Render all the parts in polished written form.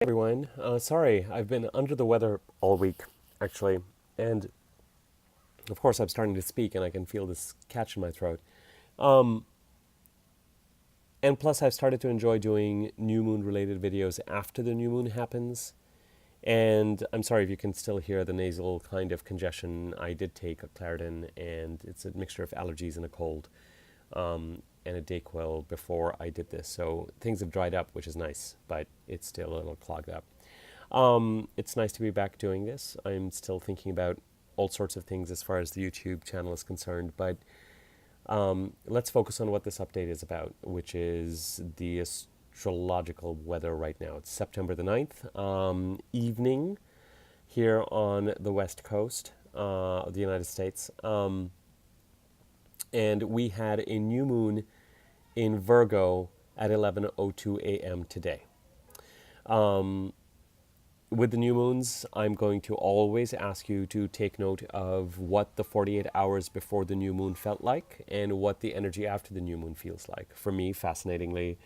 Everyone. Sorry, I've been under the weather all week, actually. And of course, I'm starting to speak and I can feel this catch in my throat. Um, and plus, I've started to enjoy doing new moon related videos after the new moon happens. And I'm sorry if you can still hear the nasal kind of congestion. I did take a Claritin, and it's a mixture of allergies and a cold, and a Dayquil before I did this. So things have dried up, which is nice, but it's still a little clogged up. It's nice to be back doing this. I'm still thinking about all sorts of things as far as the YouTube channel is concerned, but let's focus on what this update is about, which is the astrological weather right now. It's September the 9th, evening here on the west coast of the United States. And we had a new moon in Virgo at 11:02 a.m. today. With the new moons, I'm going to always ask you to take note of what the 48 hours before the new moon felt like and what the energy after the new moon feels like. For me, fascinatingly,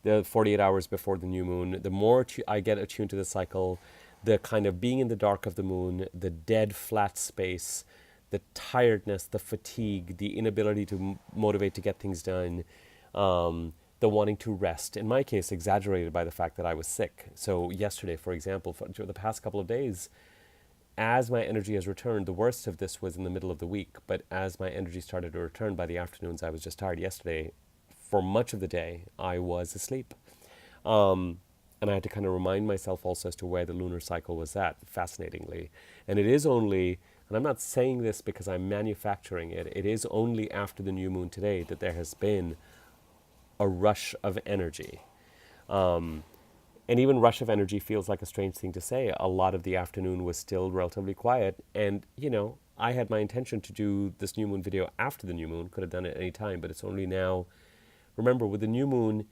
the 48 hours before the new moon, the more I get attuned to the cycle, the kind of being in the dark of the moon, the dead flat space, the tiredness, the fatigue, the inability to motivate to get things done, the wanting to rest, in my case, exaggerated by the fact that I was sick. So yesterday, for example, for the past couple of days, as my energy has returned, the worst of this was in the middle of the week, but as my energy started to return by the afternoons, I was just tired. Yesterday, for much of the day, I was asleep. And I had to kind of remind myself also as to where the lunar cycle was at, fascinatingly. And it is only, and I'm not saying this because I'm manufacturing it, it is only after the new moon today that there has been a rush of energy. And even rush of energy feels like a strange thing to say. A lot of the afternoon was still relatively quiet. And, I had my intention to do this new moon video after the new moon. Could have done it any time, but it's only now. Remember, with the new moon,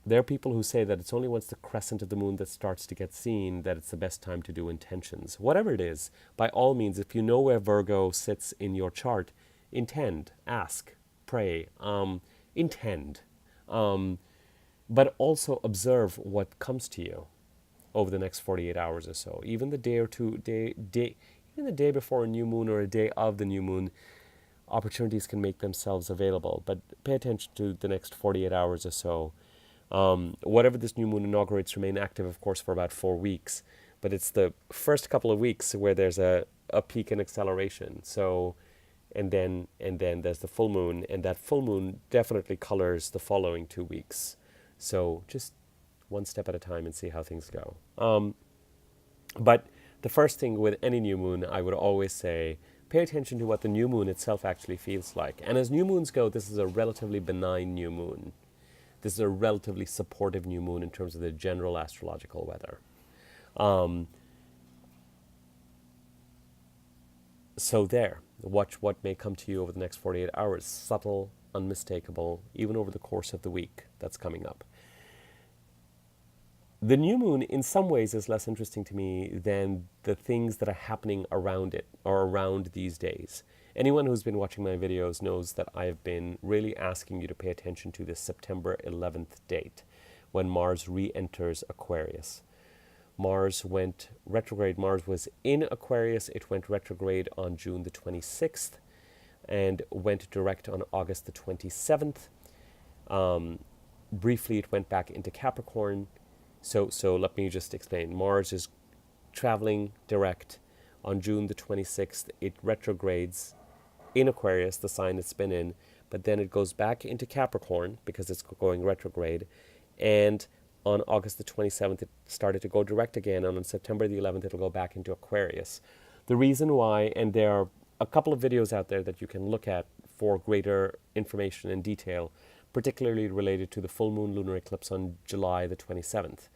there are people who say that it's only once the crescent of the moon that starts to get seen that it's the best time to do intentions. Whatever it is, by all means, if you know where Virgo sits in your chart, intend, ask, pray, intend. But also observe what comes to you over the next 48 hours or so. Even the day or two, even the day before a new moon or a day of the new moon, opportunities can make themselves available. But pay attention to the next 48 hours or so. Whatever this new moon inaugurates, remain active, of course, for about 4 weeks. But it's the first couple of weeks where there's a peak in acceleration. So, and then there's the full moon, and that full moon definitely colors the following 2 weeks. So just one step at a time and see how things go. But the first thing with any new moon, I would always say, pay attention to what the new moon itself actually feels like. And as new moons go, this is a relatively benign new moon. This is a relatively supportive new moon in terms of the general astrological weather. So there, watch what may come to you over the next 48 hours. Subtle, unmistakable, even over the course of the week that's coming up. The new moon, in some ways, is less interesting to me than the things that are happening around it or around these days. Anyone who's been watching my videos knows that I've been really asking you to pay attention to this September 11th date when Mars re-enters Aquarius. Mars went retrograde. Mars was in Aquarius. It went retrograde on June the 26th and went direct on August the 27th. Briefly, it went back into Capricorn. So let me just explain. Mars is traveling direct on June the 26th. It retrogrades in Aquarius, the sign it's been in, but then it goes back into Capricorn because it's going retrograde. And on August the 27th, it started to go direct again. And on September the 11th, it'll go back into Aquarius. The reason why, and there are a couple of videos out there that you can look at for greater information and detail, particularly related to the full moon lunar eclipse on July the 27th.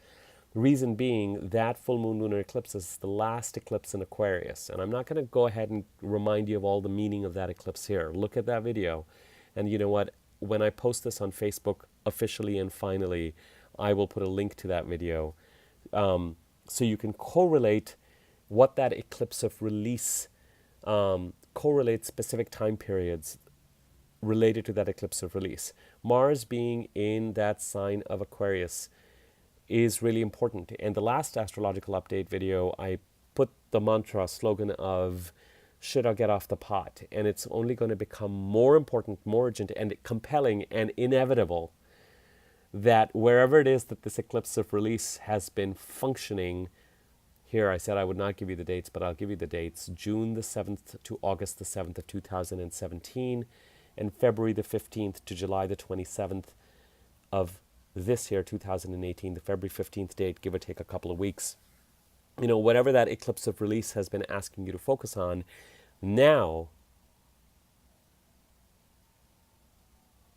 The reason being that full moon lunar eclipse is the last eclipse in Aquarius. And I'm not going to go ahead and remind you of all the meaning of that eclipse here. Look at that video. And you know what? When I post this on Facebook officially and finally, I will put a link to that video so you can correlate what that eclipse of release, correlate specific time periods related to that eclipse of release. Mars being in that sign of Aquarius is really important. And the last astrological update video, I put the mantra slogan of should I get off the pot? And it's only going to become more important, more urgent, and compelling and inevitable that wherever it is that this eclipse of release has been functioning, here I said I would not give you the dates, but I'll give you the dates. June the 7th to August the 7th of 2017, and February the 15th to July the 27th of this year, 2018, the February 15th date, give or take a couple of weeks. You know, whatever that eclipse of release has been asking you to focus on, now,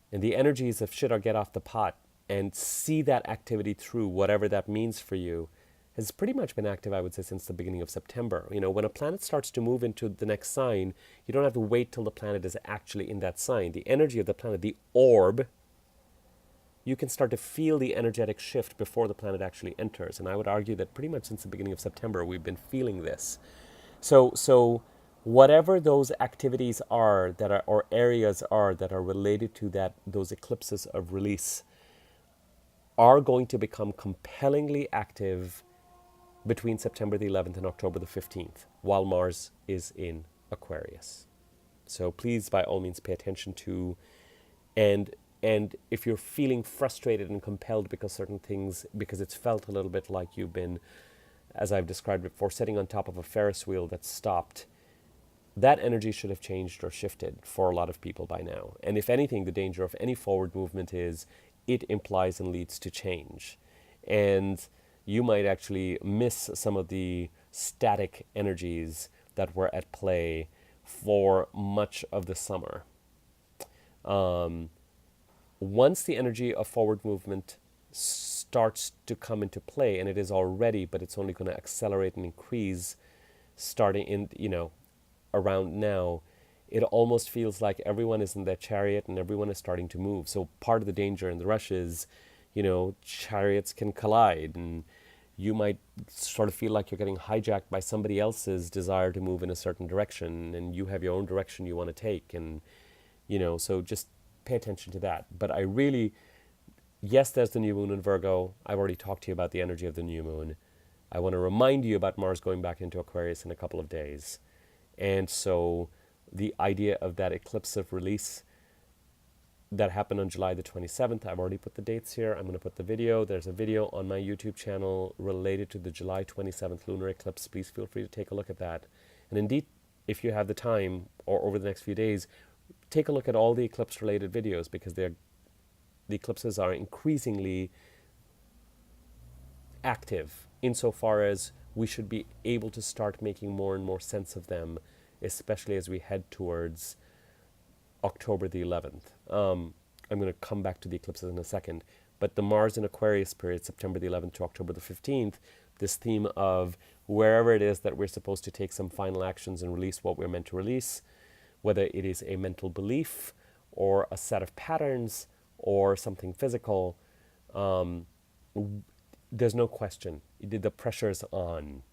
and the energies of should or get off the pot and see that activity through, whatever that means for you, has pretty much been active, I would say, since the beginning of September. You know, when a planet starts to move into the next sign, you don't have to wait till the planet is actually in that sign. The energy of the planet, the orb, you can start to feel the energetic shift before the planet actually enters. And I would argue that pretty much since the beginning of September, we've been feeling this. So whatever those activities are that are, or areas are that are related to that, those eclipses of release are going to become compellingly active between September the 11th and October the 15th, while Mars is in Aquarius. So please, by all means, pay attention to, and if you're feeling frustrated and compelled because certain things, because it's felt a little bit like you've been, as I've described before, sitting on top of a Ferris wheel that stopped, that energy should have changed or shifted for a lot of people by now. And if anything, the danger of any forward movement is it implies and leads to change. And you might actually miss some of the static energies that were at play for much of the summer. Once the energy of forward movement starts to come into play, and it is already, but it's only going to accelerate and increase starting in, you know, around now, it almost feels like everyone is in their chariot and everyone is starting to move. So part of the danger and the rush is, you know, chariots can collide, and you might sort of feel like you're getting hijacked by somebody else's desire to move in a certain direction, and you have your own direction you want to take. And, you know, so just pay attention to that. But I really, yes, there's the new moon in Virgo. I've already talked to you about the energy of the new moon. I want to remind you about Mars going back into Aquarius in a couple of days. And so the idea of that eclipse of release that happened on July the 27th, I've already put the dates here. I'm going to put the video. There's a video on my YouTube channel related to the July 27th lunar eclipse. Please feel free to take a look at that. And indeed, if you have the time, or over the next few days, take a look at all the eclipse-related videos, because the eclipses are increasingly active insofar as we should be able to start making more and more sense of them, especially as we head towards October the 11th. I'm going to come back to the eclipses in a second. But the Mars in Aquarius period, September the 11th to October the 15th, this theme of wherever it is that we're supposed to take some final actions and release what we're meant to release, whether it is a mental belief or a set of patterns or something physical, there's no question. The pressure is on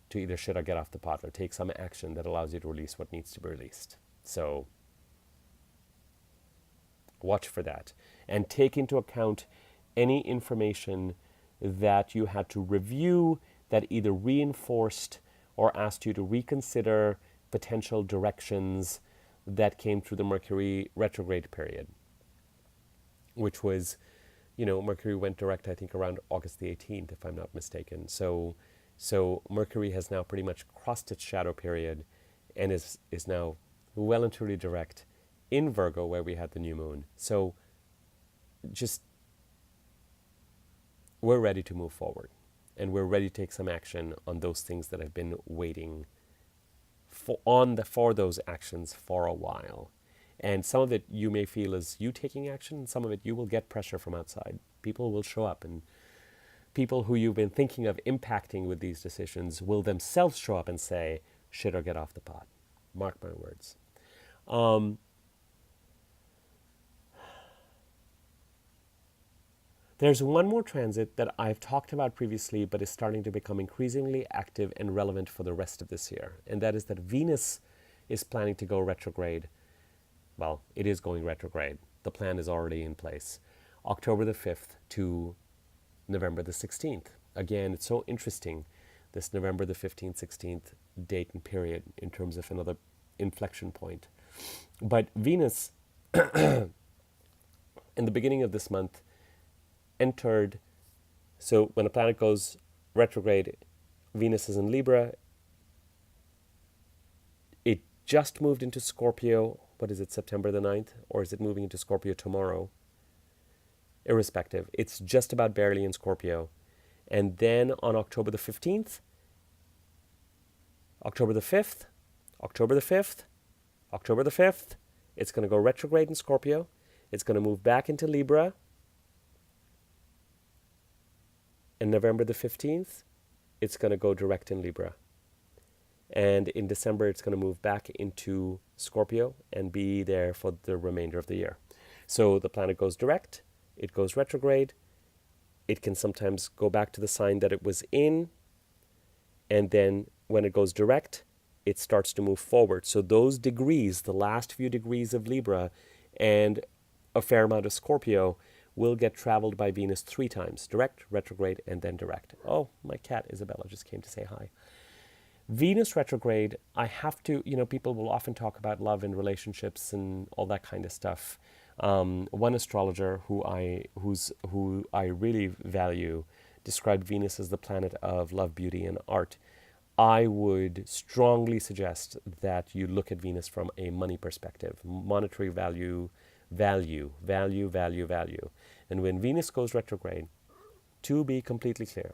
to either should or get off the pot or take some action that allows you to release what needs to be released. So watch for that. And take into account any information that you had to review that either reinforced or asked you to reconsider potential directions that came through the Mercury retrograde period, which was, you know, Mercury went direct, I think, around August the 18th, if I'm not mistaken. So Mercury has now pretty much crossed its shadow period and is now well and truly direct in Virgo, where we had the new moon. So just, we're ready to move forward, and we're ready to take some action on those things that have been waiting for those actions for a while. And some of it you may feel is you taking action, and some of it you will get pressure from outside. People will show up, and people who you've been thinking of impacting with these decisions will themselves show up and say, shit or get off the pot. Mark my words. There's one more transit that I've talked about previously, but is starting to become increasingly active and relevant for the rest of this year. And that is that Venus is planning to go retrograde. Well, it is going retrograde. The plan is already in place. October the 5th to November the 16th. Again, it's so interesting, this November the 15th, 16th date and period in terms of another inflection point. But Venus, in the beginning of this month, entered, so when a planet goes retrograde, Venus is in Libra, it just moved into Scorpio, what is it, September the 9th? Or is it moving into Scorpio tomorrow? Irrespective, it's just about barely in Scorpio. And then on October the 15th, October the 5th, October the 5th, October the 5th, it's going to go retrograde in Scorpio. It's going to move back into Libra. And November the 15th, it's going to go direct in Libra. And in December, it's going to move back into Scorpio and be there for the remainder of the year. So the planet goes direct, it goes retrograde, it can sometimes go back to the sign that it was in, and then when it goes direct, it starts to move forward. So those degrees, the last few degrees of Libra and a fair amount of Scorpio, will get traveled by Venus 3 times, direct, retrograde, and then direct. Oh, my cat Isabella just came to say hi. Venus retrograde, I have to, people will often talk about love and relationships and all that kind of stuff. One astrologer who I really value described Venus as the planet of love, beauty, and art. I would strongly suggest that you look at Venus from a money perspective, monetary value. And when Venus goes retrograde, to be completely clear,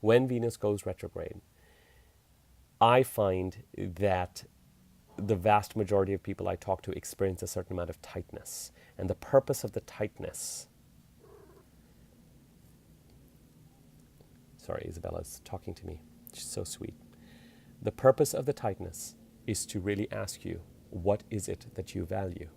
when Venus goes retrograde, I find that the vast majority of people I talk to experience a certain amount of tightness. And the purpose of the tightness... Sorry, Isabella's talking to me. She's so sweet. The purpose of the tightness is to really ask you, what is it that you value?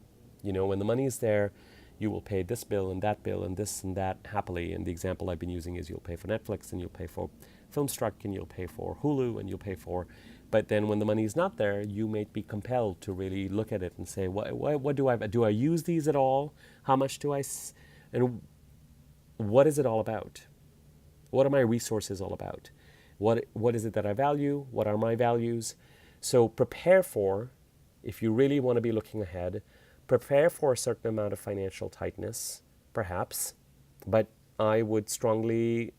When the money is there, you will pay this bill and this and that happily. And the example I've been using is you'll pay for Netflix and you'll pay for Filmstruck and you'll pay for Hulu and you'll pay for... But then when the money is not there, you may be compelled to really look at it and say, what do I use these at all? How much do I... And what is it all about? What are my resources all about? What is it that I value? What are my values? So prepare for, if you really want to be looking ahead, prepare for a certain amount of financial tightness, perhaps. But I would strongly...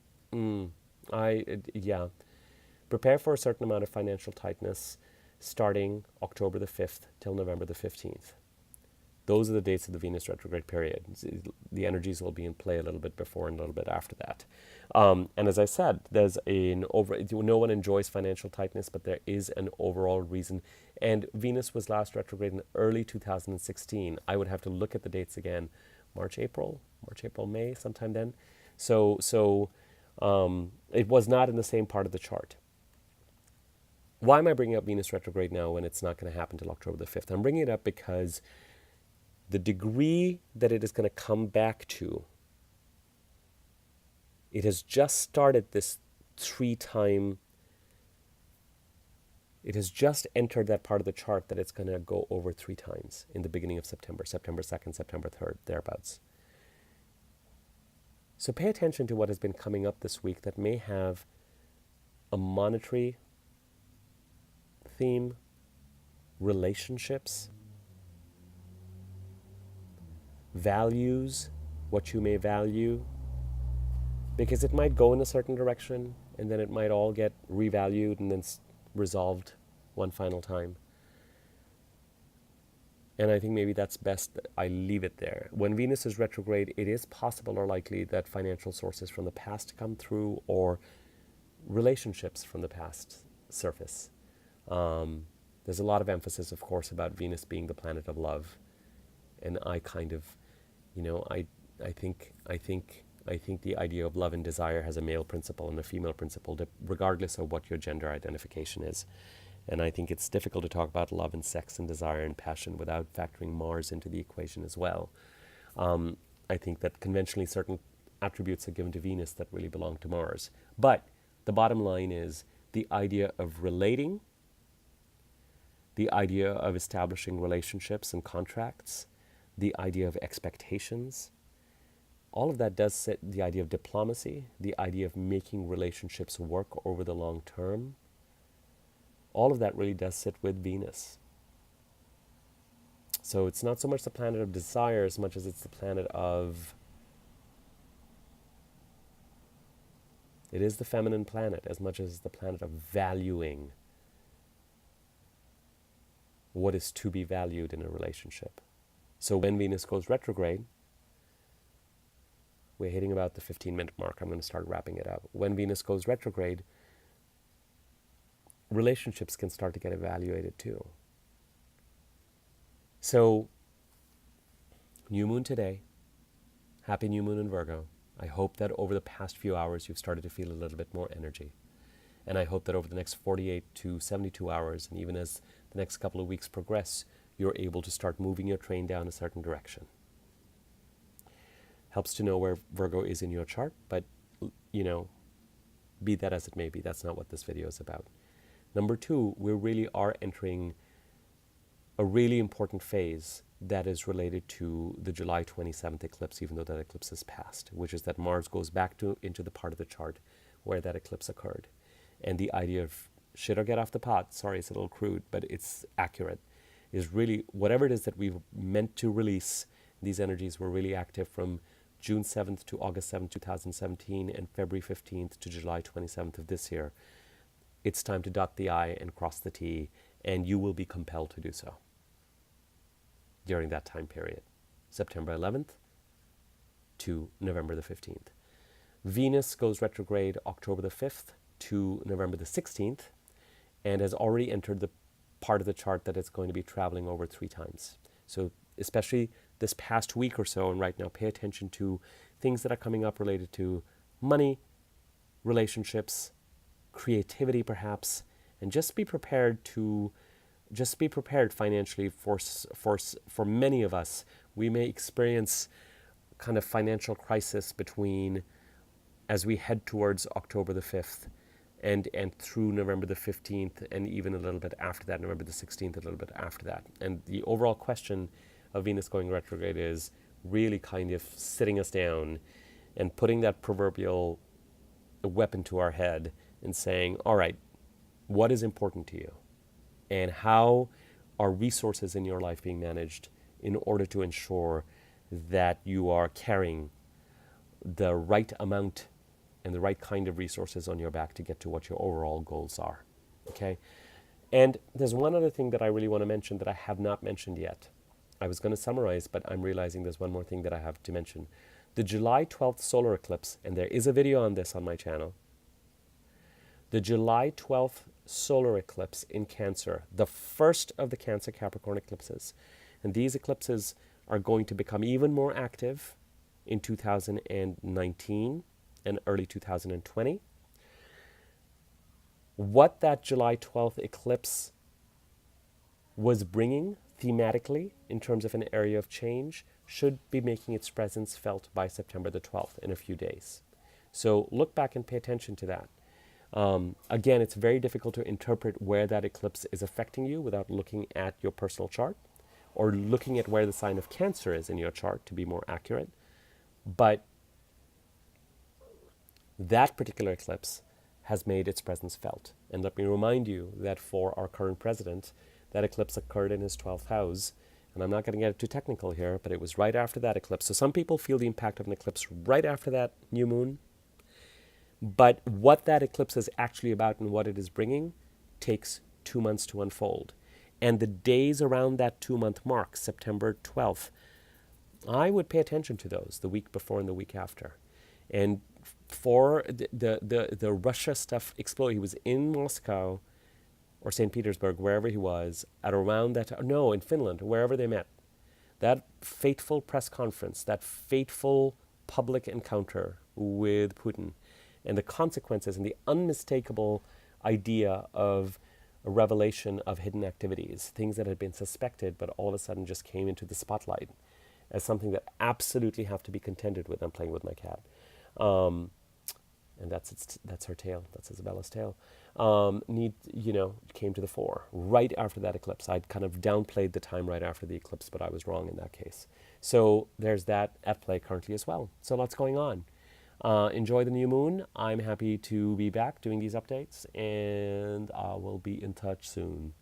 Prepare for a certain amount of financial tightness starting October the 5th till November the 15th. Those are the dates of the Venus retrograde period. The energies will be in play a little bit before and a little bit after that. And as I said, no one enjoys financial tightness, but there is an overall reason. And Venus was last retrograde in early 2016. I would have to look at the dates again. March, April, May, sometime then. So it was not in the same part of the chart. Why am I bringing up Venus retrograde now when it's not going to happen until October the 5th? I'm bringing it up because the degree that it is going to come back to, it has just started this 3-time, it has just entered that part of the chart that it's going to go over 3 times in the beginning of September 2nd, September 3rd, thereabouts. So pay attention to what has been coming up this week that may have a monetary theme, relationships, values, what you may value, because it might go in a certain direction and then it might all get revalued and then resolved one final time. And I think maybe that's best that I leave it there. When Venus is retrograde, it is possible or likely that financial sources from the past come through or relationships from the past surface. There's a lot of emphasis, of course, about Venus being the planet of love. And I kind of, I think the idea of love and desire has a male principle and a female principle, regardless of what your gender identification is. And I think it's difficult to talk about love and sex and desire and passion without factoring Mars into the equation as well. I think that conventionally certain attributes are given to Venus that really belong to Mars. But the bottom line is the idea of relating, the idea of establishing relationships and contracts, the idea of expectations, all of that does sit the idea of diplomacy, the idea of making relationships work over the long term. All of that really does sit with Venus. So it's not so much the planet of desire as much as it's the planet of, it is the feminine planet as much as it's the planet of valuing what is to be valued in a relationship. So when Venus goes retrograde, we're hitting about the 15-minute mark. I'm going to start wrapping it up. When Venus goes retrograde, relationships can start to get evaluated too. So, new moon today. Happy new moon in Virgo. I hope that over the past few hours you've started to feel a little bit more energy. And I hope that over the next 48 to 72 hours, and even as the next couple of weeks progress, you're able to start moving your train down a certain direction. Helps to know where Virgo is in your chart, but, be that as it may be, that's not what this video is about. Number two, we really are entering a really important phase that is related to the July 27th eclipse, even though that eclipse has passed, which is that Mars goes back into the part of the chart where that eclipse occurred. And the idea of shit or get off the pot, sorry, it's a little crude, but it's accurate, is really whatever it is that we've meant to release, these energies were really active from June 7th to August 7th, 2017, and February 15th to July 27th of this year. It's time to dot the I and cross the T, and you will be compelled to do so during that time period, September 11th to November the 15th. Venus goes retrograde October the 5th to November the 16th, and has already entered the part of the chart that it's going to be traveling over 3 times. So especially this past week or so, and right now, pay attention to things that are coming up related to money, relationships, creativity perhaps, and just be prepared financially for many of us. We may experience kind of financial crisis as we head towards October the 5th and through November the 15th, and even a little bit after that, November the 16th, a little bit after that. And the overall question of Venus going retrograde is really kind of sitting us down and putting that proverbial weapon to our head and saying, all right, what is important to you? And how are resources in your life being managed in order to ensure that you are carrying the right amount and the right kind of resources on your back to get to what your overall goals are, okay? And there's one other thing that I really want to mention that I have not mentioned yet. I was going to summarize, but I'm realizing there's one more thing that I have to mention. The July 12th solar eclipse, and there is a video on this on my channel. The July 12th solar eclipse in Cancer, the first of the Cancer Capricorn eclipses. And these eclipses are going to become even more active in 2019 and early 2020. What that July 12th eclipse was bringing thematically in terms of an area of change should be making its presence felt by September the 12th in a few days. So look back and pay attention to that. Again, it's very difficult to interpret where that eclipse is affecting you without looking at your personal chart or looking at where the sign of Cancer is in your chart to be more accurate. But that particular eclipse has made its presence felt. And let me remind you that for our current president, that eclipse occurred in his 12th house. And I'm not going to get too technical here, but it was right after that eclipse. So some people feel the impact of an eclipse right after that new moon. But what that eclipse is actually about and what it is bringing takes 2 months to unfold. And the days around that 2-month mark, September 12th, I would pay attention to those, the week before and the week after. And for the Russia stuff exploded, he was in Moscow or St. Petersburg, wherever he was, at around that time, no, in Finland, wherever they met. That fateful press conference, that fateful public encounter with Putin, and the consequences and the unmistakable idea of a revelation of hidden activities, things that had been suspected but all of a sudden just came into the spotlight as something that absolutely have to be contended with. I'm playing with my cat. And that's her tail. That's Isabella's tail. Came to the fore right after that eclipse. I'd kind of downplayed the time right after the eclipse, but I was wrong in that case. So there's that at play currently as well. So lots going on. Enjoy the new moon. I'm happy to be back doing these updates, and we'll be in touch soon.